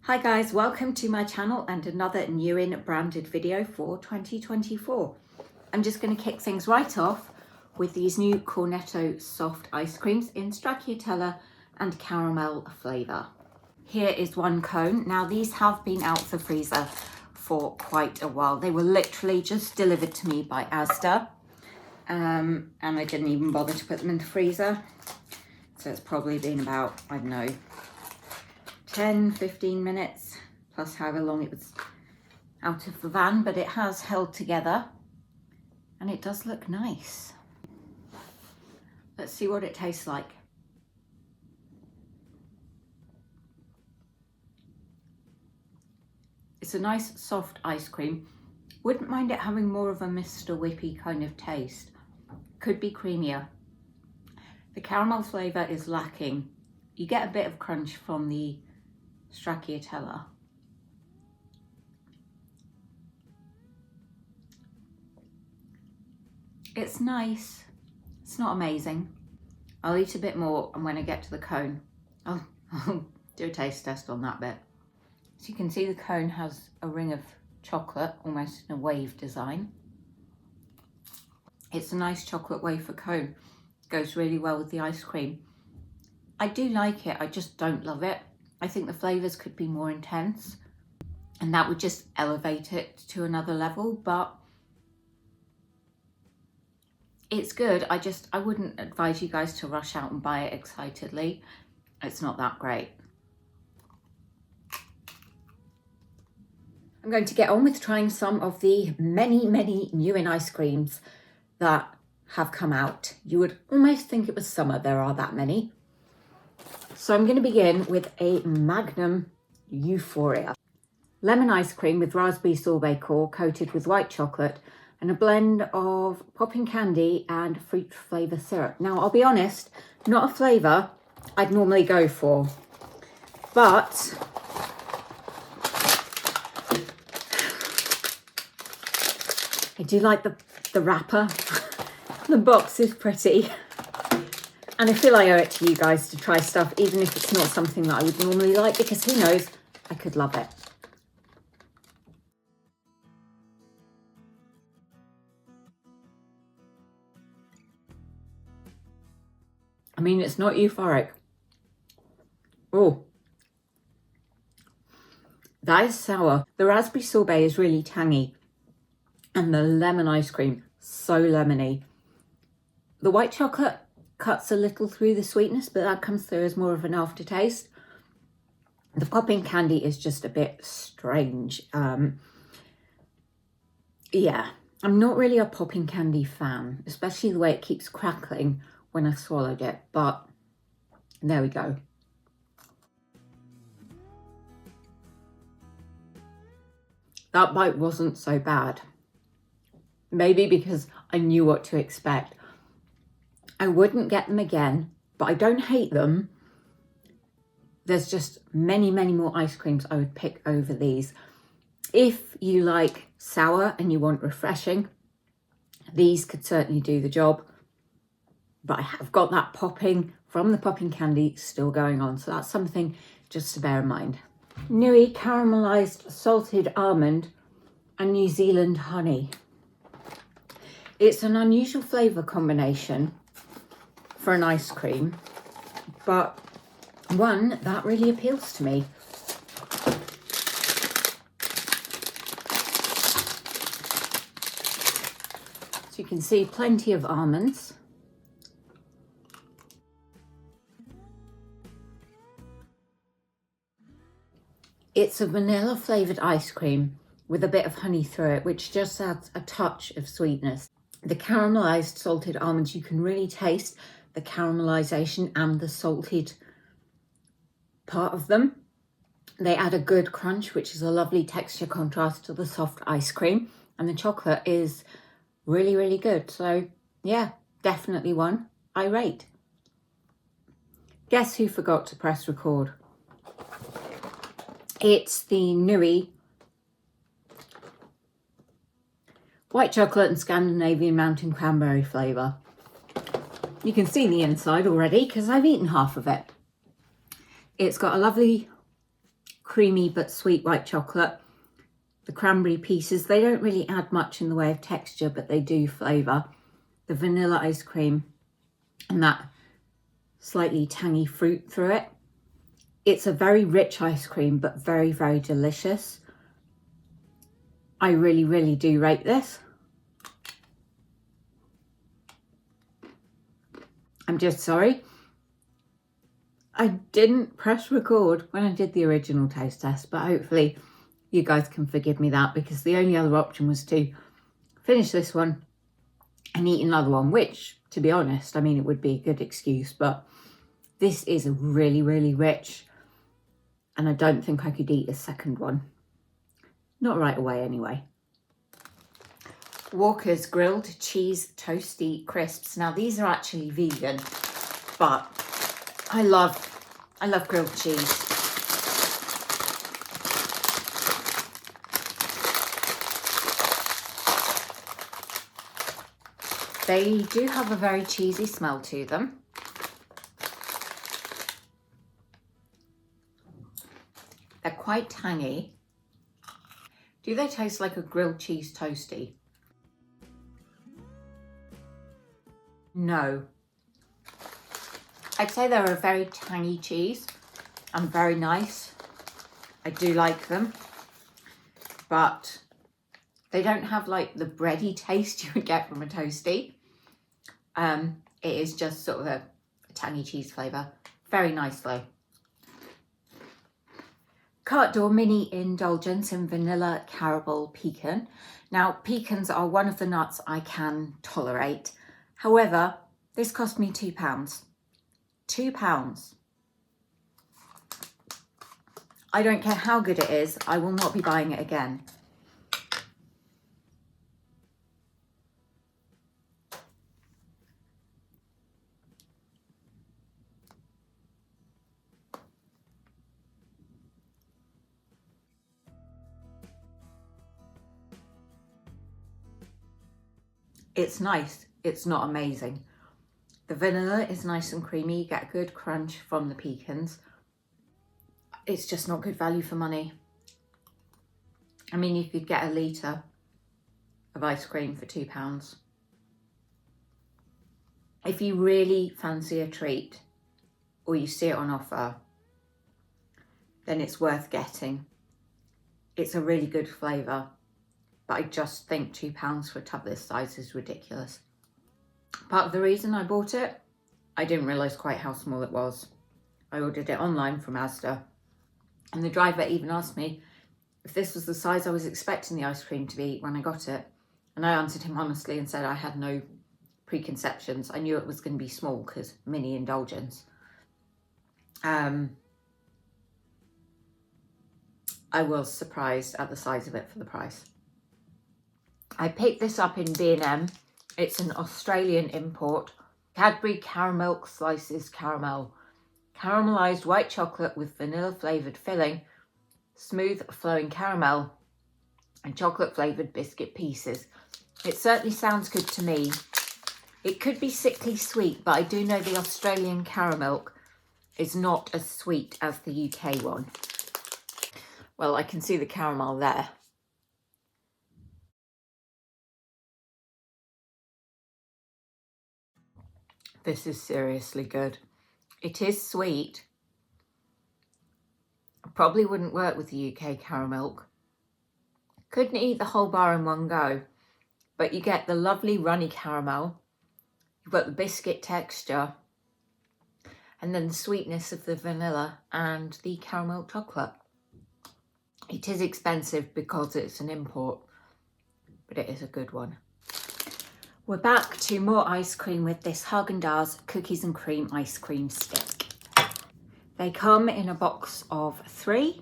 Hi guys, welcome to my channel and another Nuii branded video for 2024. I'm just going to kick things right off with these new Cornetto soft ice creams in stracciatella and caramel flavour. Here is one cone. Now these have been out of the freezer for quite a while. They were literally just delivered to me by Asda and I didn't even bother to put them in the freezer. So it's probably been about, I don't know, 10-15 minutes plus however long it was out of the van, but it has held together and it does look nice. Let's see what it tastes like. It's a nice soft ice cream. Wouldn't mind it having more of a Mr. Whippy kind of taste. Could be creamier. The caramel flavour is lacking. You get a bit of crunch from the stracciatella. It's nice. It's not amazing. I'll eat a bit more, and when I get to the cone, I'll do a taste test on that bit. So you can see the cone has a ring of chocolate, almost in a wave design. It's a nice chocolate wafer cone. Goes really well with the ice cream. I do like it, I just don't love it. I think the flavours could be more intense and that would just elevate it to another level, but it's good. I wouldn't advise you guys to rush out and buy it excitedly. It's not that great. I'm going to get on with trying some of the many Nuii ice creams that have come out. You would almost think it was summer, there are that many. So I'm going to begin with a Magnum Euphoria. Lemon ice cream with raspberry sorbet core coated with white chocolate and a blend of popping candy and fruit flavour syrup. Now, I'll be honest, not a flavour I'd normally go for, but I do like the wrapper. The box is pretty. And I feel I owe it to you guys to try stuff, even if it's not something that I would normally like, because who knows, I could love it. I mean, it's not euphoric. Oh, that is sour. The raspberry sorbet is really tangy. And the lemon ice cream, so lemony. The white chocolate cuts a little through the sweetness, but that comes through as more of an aftertaste. The popping candy is just a bit strange. Yeah, I'm not really a popping candy fan, especially the way it keeps crackling when I swallowed it, but there we go. That bite wasn't so bad. Maybe because I knew what to expect. I wouldn't get them again, but I don't hate them. There's just many more ice creams I would pick over these. If you like sour and you want refreshing, these could certainly do the job. But I have got that popping from the popping candy still going on, so that's something just to bear in mind. Nuii caramelised salted almond and New Zealand honey. It's an unusual flavour combination for an ice cream, but one that really appeals to me. So you can see plenty of almonds. It's a vanilla flavoured ice cream with a bit of honey through it, which just adds a touch of sweetness. The caramelised salted almonds, you can really taste the caramelisation and the salted part of them. They add a good crunch, which is a lovely texture contrast to the soft ice cream. And the chocolate is really good. So yeah, definitely one I rate. Guess who forgot to press record? It's the Nuii white chocolate and Scandinavian mountain cranberry flavour. You can see the inside already because I've eaten half of it. It's got a lovely creamy but sweet white chocolate. The cranberry pieces, they don't really add much in the way of texture, but they do flavour. The vanilla ice cream and that slightly tangy fruit through it. It's a very rich ice cream, but very, very delicious. I really, really do rate this. I'm just sorry, I didn't press record when I did the original taste test, but hopefully you guys can forgive me that, because the only other option was to finish this one and eat another one, which, to be honest, I mean, it would be a good excuse, but this is really, really rich, and I don't think I could eat a second one. Not right away, anyway. Walker's Grilled Cheese Toasty Crisps. Now, these are actually vegan, but I love grilled cheese. They do have a very cheesy smell to them. They're quite tangy. Do they taste like a grilled cheese toasty? No. I'd say they're a very tangy cheese and very nice. I do like them, but they don't have like the bready taste you would get from a toasty. It is just sort of a tangy cheese flavour. Very nice though. Carte d'Or Mini Indulgence in Vanilla Caramel Pecan. Now, pecans are one of the nuts I can tolerate. However, this cost me £2. £2. I don't care how good it is, I will not be buying it again. It's nice, it's not amazing. The vanilla is nice and creamy, you get a good crunch from the pecans. It's just not good value for money. I mean, you could get a litre of ice cream for £2. If you really fancy a treat or you see it on offer, then it's worth getting. It's a really good flavour, but I just think £2 for a tub this size is ridiculous. Part of the reason I bought it, I didn't realise quite how small it was. I ordered it online from Asda, and the driver even asked me if this was the size I was expecting the ice cream to be when I got it. And I answered him honestly and said I had no preconceptions. I knew it was going to be small because mini Indulgence. I was surprised at the size of it for the price. I picked this up in B&M. It's an Australian import. Cadbury Caramel Slices Caramel. Caramelised white chocolate with vanilla flavoured filling, smooth flowing caramel and chocolate flavoured biscuit pieces. It certainly sounds good to me. It could be sickly sweet, but I do know the Australian caramel is not as sweet as the UK one. Well, I can see the caramel there. This is seriously good. It is sweet. Probably wouldn't work with the UK caramel. Couldn't eat the whole bar in one go, but you get the lovely runny caramel. You've got the biscuit texture, and then the sweetness of the vanilla and the caramel chocolate. It is expensive because it's an import, but it is a good one. We're back to more ice cream with this Häagen-Dazs cookies and cream ice cream stick. They come in a box of 3,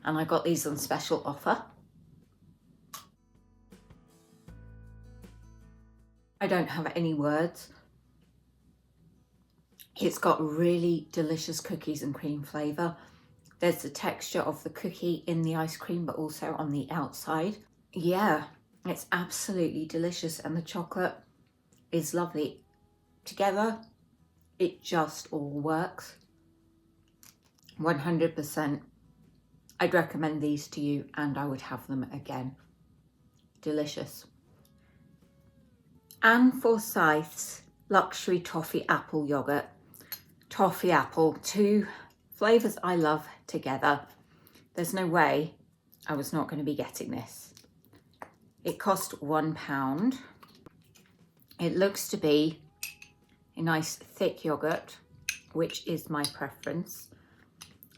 and I got these on special offer. I don't have any words. It's got really delicious cookies and cream flavour. There's the texture of the cookie in the ice cream, but also on the outside. Yeah, it's absolutely delicious, and the chocolate is lovely. Together, it just all works. 100%. I'd recommend these to you and I would have them again. Delicious. Anne Forsyth's Luxury Toffee Apple Yogurt. Toffee apple, two flavours I love together. There's no way I was not going to be getting this. It cost £1. It looks to be a nice thick yogurt, which is my preference.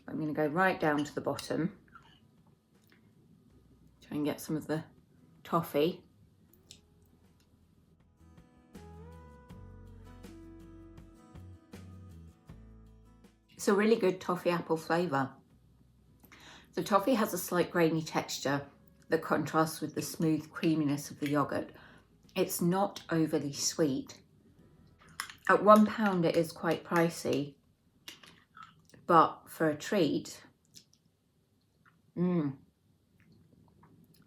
I'm going to go right down to the bottom. Try and get some of the toffee. It's a really good toffee apple flavour. The toffee has a slight grainy texture that contrasts with the smooth creaminess of the yogurt. It's not overly sweet. At £1 it is quite pricey, but for a treat,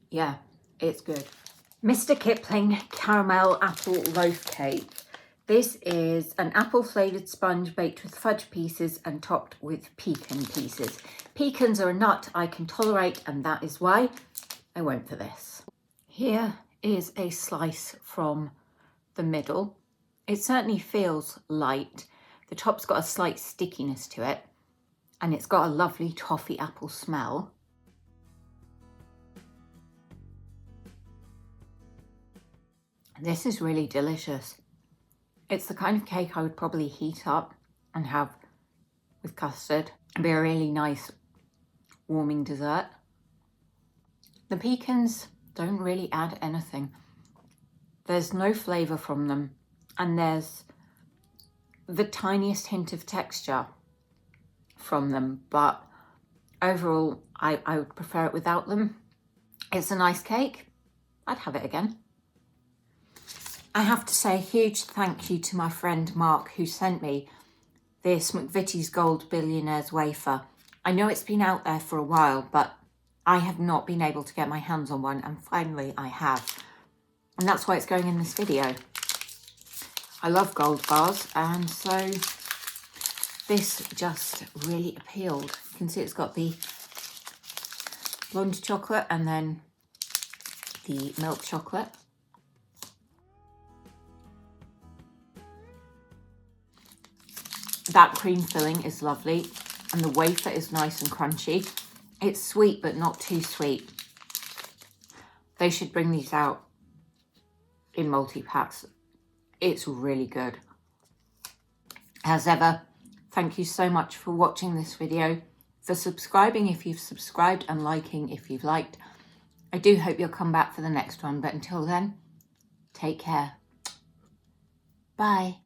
yeah, it's good. Mr. Kipling Caramel Apple Loaf Cake. This is an apple flavoured sponge baked with fudge pieces and topped with pecan pieces. Pecans are a nut I can tolerate, and that is why I went for this. Here is a slice from the middle. It certainly feels light. The top's got a slight stickiness to it, and it's got a lovely toffee apple smell. This is really delicious. It's the kind of cake I would probably heat up and have with custard. It'd be a really nice warming dessert. The pecans don't really add anything. There's no flavour from them, and there's the tiniest hint of texture from them, but overall I would prefer it without them. It's a nice cake. I'd have it again. I have to say a huge thank you to my friend Mark, who sent me this McVitie's Gold Billionaire's wafer. I know it's been out there for a while, but I have not been able to get my hands on one, and finally I have. And that's why it's going in this video. I love gold bars, and so this just really appealed. You can see it's got the blonde chocolate and then the milk chocolate. That cream filling is lovely, and the wafer is nice and crunchy. It's sweet, but not too sweet. They should bring these out in multi-packs. It's really good. As ever, thank you so much for watching this video, for subscribing if you've subscribed, and liking if you've liked. I do hope you'll come back for the next one, but until then, take care. Bye.